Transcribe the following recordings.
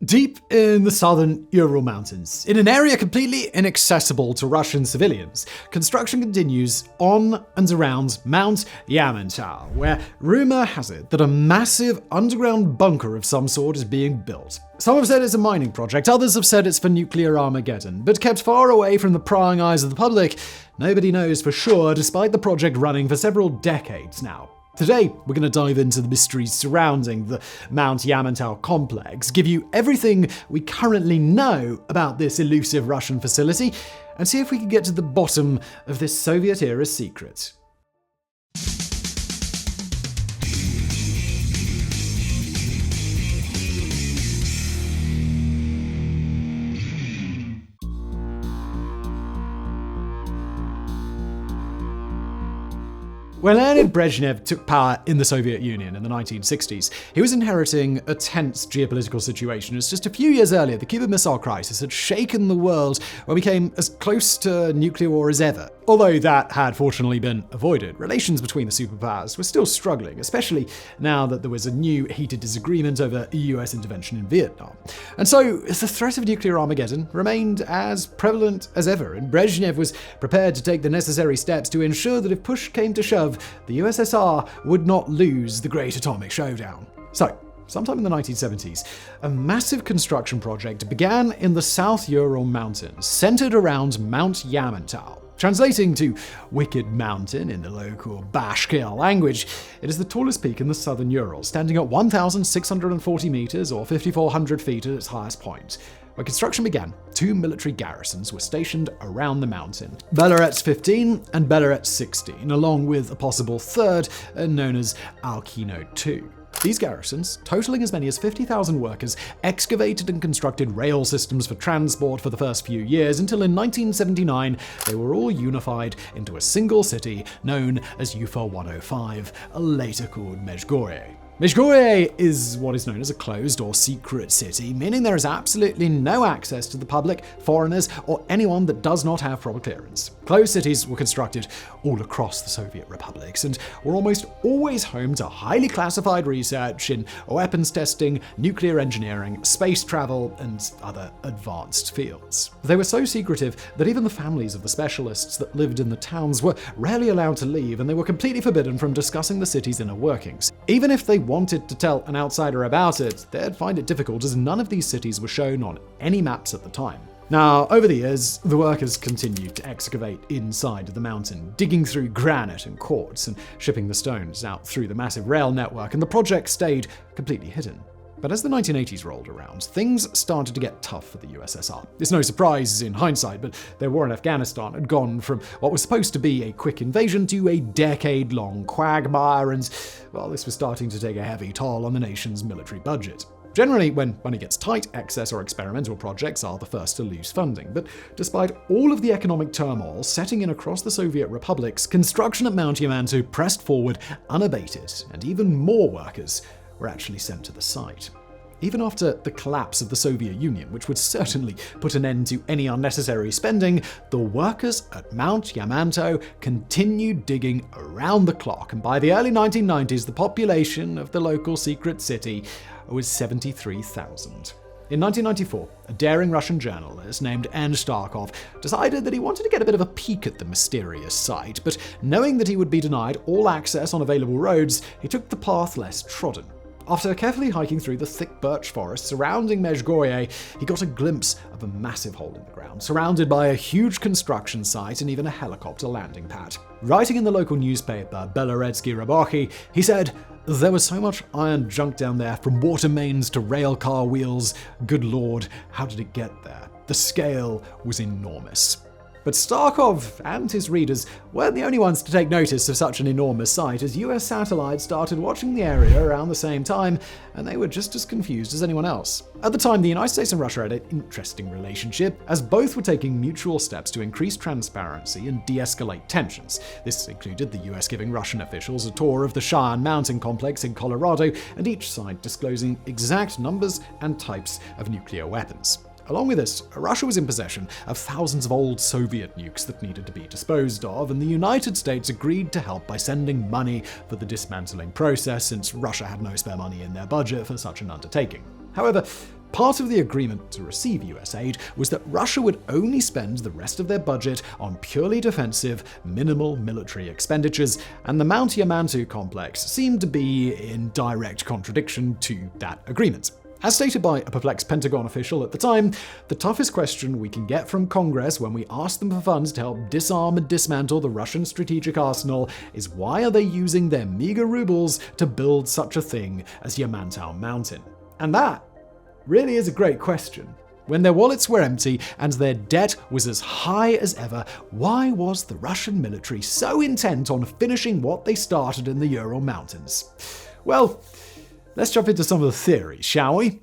Deep in the southern Ural Mountains, in an area completely inaccessible to Russian civilians, construction continues on and around Mount Yamantau, where rumor has it that a massive underground bunker of some sort is being built. Some have said it's a mining project, others have said it's for nuclear Armageddon, but kept far away from the prying eyes of the public, nobody knows for sure, despite the project running for several decades now. Today, we're going to dive into the mysteries surrounding the Mount Yamantau complex, give you everything we currently know about this elusive Russian facility, and see if we can get to the bottom of this Soviet-era secret. When Leonid Brezhnev took power in the Soviet Union in the 1960s, he was inheriting a tense geopolitical situation as just a few years earlier, the Cuban Missile Crisis had shaken the world and became as close to nuclear war as ever. Although that had fortunately been avoided, relations between the superpowers were still struggling, especially now that there was a new heated disagreement over US intervention in Vietnam. And so the threat of nuclear Armageddon remained as prevalent as ever, and Brezhnev was prepared to take the necessary steps to ensure that if push came to shove, the USSR would not lose the Great Atomic Showdown. So, sometime in the 1970s, a massive construction project began in the South Ural Mountains, centered around Mount Yamantau. Translating to Wicked Mountain in the local Bashkir language, it is the tallest peak in the southern Urals, standing at 1,640 meters or 5,400 feet at its highest point. When construction began, two military garrisons were stationed around the mountain, Belorets 15 and Belorets 16, along with a possible third known as Alkino 2. These garrisons, totaling as many as 50,000 workers, excavated and constructed rail systems for transport for the first few years until in 1979 they were all unified into a single city known as Ufa 105, later called Mezhgorye. Mezhgorye is what is known as a closed or secret city, meaning there is absolutely no access to the public, foreigners, or anyone that does not have proper clearance. Closed cities were constructed all across the Soviet republics and were almost always home to highly classified research in weapons testing, nuclear engineering, space travel, and other advanced fields. They were so secretive that even the families of the specialists that lived in the towns were rarely allowed to leave, and they were completely forbidden from discussing the city's inner workings. Even if they wanted to tell an outsider about it, they'd find it difficult as none of these cities were shown on any maps at the time. Now, over the years, the workers continued to excavate inside the mountain, digging through granite and quartz and shipping the stones out through the massive rail network, and the project stayed completely hidden. But as the 1980s rolled around, things started to get tough for the USSR. It's no surprise in hindsight, but their war in Afghanistan had gone from what was supposed to be a quick invasion to a decade-long quagmire, and, well, this was starting to take a heavy toll on the nation's military budget. Generally, when money gets tight, excess or experimental projects are the first to lose funding. But despite all of the economic turmoil setting in across the Soviet republics, construction at Mount Yamantau pressed forward unabated, and even more workers were actually sent to the site. Even after the collapse of the Soviet Union, which would certainly put an end to any unnecessary spending, the workers at Mount Yamantau continued digging around the clock, and by the early 1990s, the population of the local secret city was 73,000. In 1994, a daring Russian journalist named N. Starkov decided that he wanted to get a bit of a peek at the mysterious site, but knowing that he would be denied all access on available roads, he took the path less trodden. After carefully hiking through the thick birch forest surrounding Mezhgorye, he got a glimpse of a massive hole in the ground, surrounded by a huge construction site and even a helicopter landing pad. Writing in the local newspaper, Beloretsky Rabochy, he said, "There was so much iron junk down there, from water mains to rail car wheels. Good Lord, how did it get there? The scale was enormous." But Starkov and his readers weren't the only ones to take notice of such an enormous site, as US satellites started watching the area around the same time, and they were just as confused as anyone else. At the time, the United States and Russia had an interesting relationship, as both were taking mutual steps to increase transparency and de-escalate tensions. This included the US giving Russian officials a tour of the Cheyenne Mountain complex in Colorado, and each side disclosing exact numbers and types of nuclear weapons. Along with this, Russia was in possession of thousands of old Soviet nukes that needed to be disposed of, and the United States agreed to help by sending money for the dismantling process, since Russia had no spare money in their budget for such an undertaking. However, Part of the agreement to receive US aid was that Russia would only spend the rest of their budget on purely defensive, minimal military expenditures, and the Mount Yamantau complex seemed to be in direct contradiction to that agreement. As stated by a perplexed Pentagon official at the time, the toughest question we can get from Congress when we ask them for funds to help disarm and dismantle the Russian strategic arsenal is why are they using their meager rubles to build such a thing as Yamantau Mountain? And that really is a great question. When their wallets were empty and their debt was as high as ever, why was the Russian military so intent on finishing what they started in the Ural Mountains? Well, let's jump into some of the theories, shall we?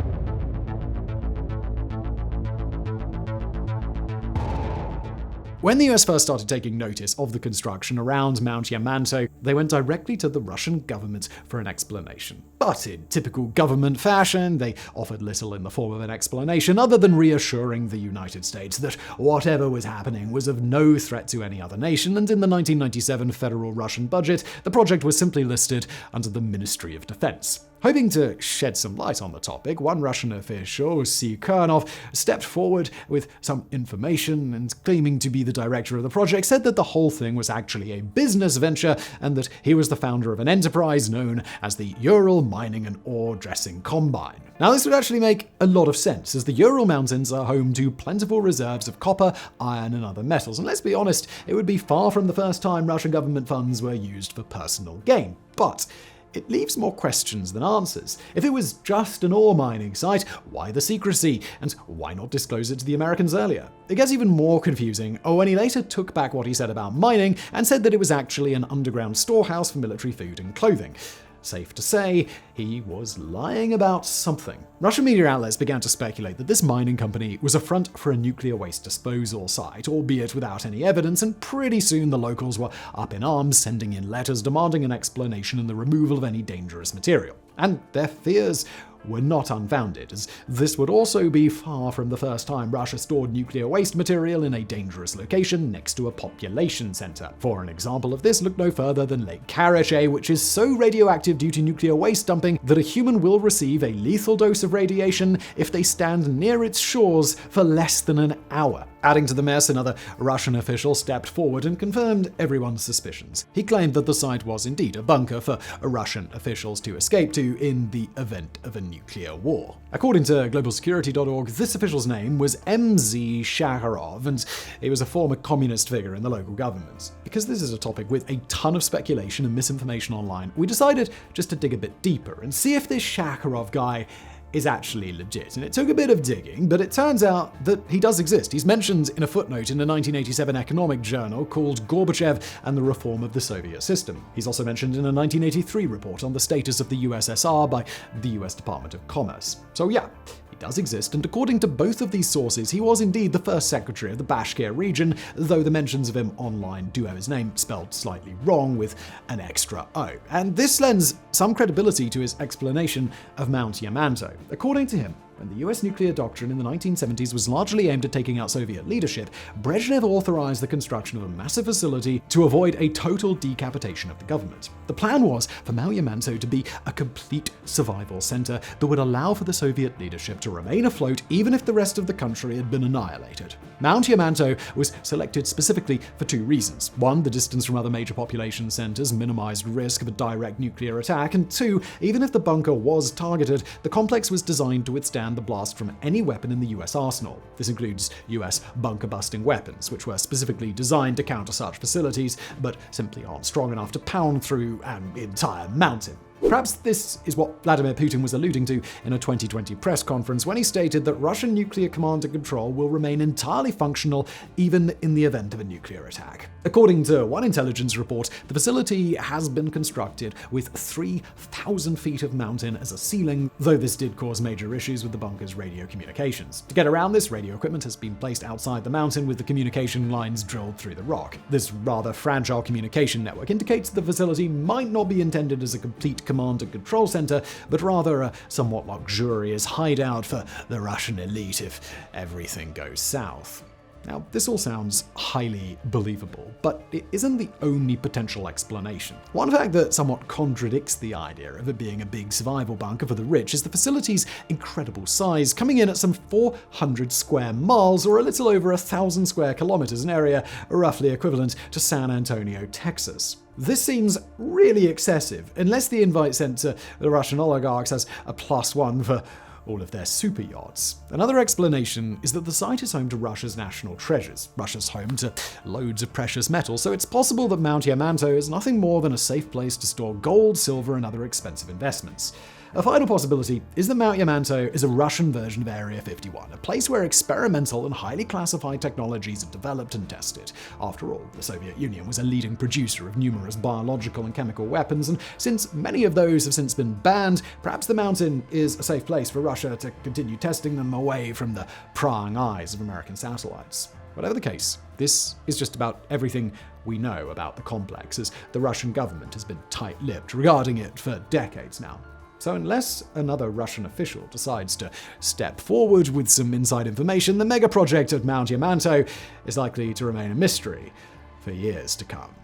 When the US first started taking notice of the construction around Mount Yamantau, they went directly to the Russian government for an explanation. But in typical government fashion, they offered little in the form of an explanation other than reassuring the United States that whatever was happening was of no threat to any other nation, and in the 1997 federal Russian budget, the project was simply listed under the Ministry of Defense. Hoping to shed some light on the topic, one Russian official, C. Kernov, stepped forward with some information and, claiming to be the director of the project, said that the whole thing was actually a business venture and that he was the founder of an enterprise known as the Ural Mining and Ore Dressing Combine. Now, this would actually make a lot of sense, as the Ural Mountains are home to plentiful reserves of copper, iron, and other metals. And let's be honest, it would be far from the first time Russian government funds were used for personal gain. But it leaves more questions than answers. If it was just an ore mining site, why the secrecy? And why not disclose it to the Americans earlier? It gets even more confusing when he later took back what he said about mining and said that it was actually an underground storehouse for military food and clothing. Safe to say, he was lying about something. Russian media outlets began to speculate that this mining company was a front for a nuclear waste disposal site, albeit without any evidence, and pretty soon the locals were up in arms, sending in letters demanding an explanation and the removal of any dangerous material. And their fears were not unfounded, as this would also be far from the first time Russia stored nuclear waste material in a dangerous location next to a population center. For an example of this, look no further than Lake Karachay, which is so radioactive due to nuclear waste dumping that a human will receive a lethal dose of radiation if they stand near its shores for less than an hour. Adding to the mess, another Russian official stepped forward and confirmed everyone's suspicions. He claimed that the site was indeed a bunker for Russian officials to escape to in the event of a nuclear war. According to globalsecurity.org, this official's name was MZ Shakharov, and he was a former communist figure in the local government. Because this is a topic with a ton of speculation and misinformation online, we decided just to dig a bit deeper and see if this Shakharov guy is actually legit. And it took a bit of digging, but it turns out that he does exist. He's mentioned in a footnote in a 1987 economic journal called Gorbachev and the Reform of the Soviet System. He's also mentioned in a 1983 report on the status of the USSR by the US Department of Commerce. So yeah, he does exist, and according to both of these sources, he was indeed the first secretary of the Bashkir region, though the mentions of him online do have his name spelled slightly wrong with an extra O. And this lends some credibility to his explanation of Mount Yamantau. According to him, when the US nuclear doctrine in the 1970s was largely aimed at taking out Soviet leadership, Brezhnev authorized the construction of a massive facility to avoid a total decapitation of the government. The plan was for Mount Yamantau to be a complete survival center that would allow for the Soviet leadership to remain afloat even if the rest of the country had been annihilated. Mount Yamantau was selected specifically for two reasons. One, the distance from other major population centers minimized risk of a direct nuclear attack, and two, even if the bunker was targeted, the complex was designed to withstand the blast from any weapon in the US arsenal. This includes US bunker-busting weapons, which were specifically designed to counter such facilities, but simply aren't strong enough to pound through an entire mountain. Perhaps this is what Vladimir Putin was alluding to in a 2020 press conference when he stated that Russian nuclear command and control will remain entirely functional even in the event of a nuclear attack. According to one intelligence report, the facility has been constructed with 3,000 feet of mountain as a ceiling, though this did cause major issues with the bunker's radio communications. To get around this, radio equipment has been placed outside the mountain with the communication lines drilled through the rock. This rather fragile communication network indicates the facility might not be intended as a complete command and control center, but rather a somewhat luxurious hideout for the Russian elite if everything goes south. Now, this all sounds highly believable, but it isn't the only potential explanation. One fact that somewhat contradicts the idea of it being a big survival bunker for the rich is the facility's incredible size, coming in at some 400 square miles, or a little over 1,000 square kilometers, an area roughly equivalent to San Antonio, Texas. This seems really excessive, unless the invite sent to the Russian oligarchs has a +1 for all of their super yachts. Another explanation is that the site is home to Russia's national treasures. Russia's home to loads of precious metals, so it's possible that Mount Yamantau is nothing more than a safe place to store gold, silver, and other expensive investments. A final possibility is that Mount Yamantau is a Russian version of Area 51, a place where experimental and highly classified technologies are developed and tested. After all, the Soviet Union was a leading producer of numerous biological and chemical weapons, and since many of those have since been banned, perhaps the mountain is a safe place for Russia to continue testing them away from the prying eyes of American satellites. Whatever the case, this is just about everything we know about the complex, as the Russian government has been tight-lipped regarding it for decades now. So unless another Russian official decides to step forward with some inside information, the mega project at Mount Yamantau is likely to remain a mystery for years to come.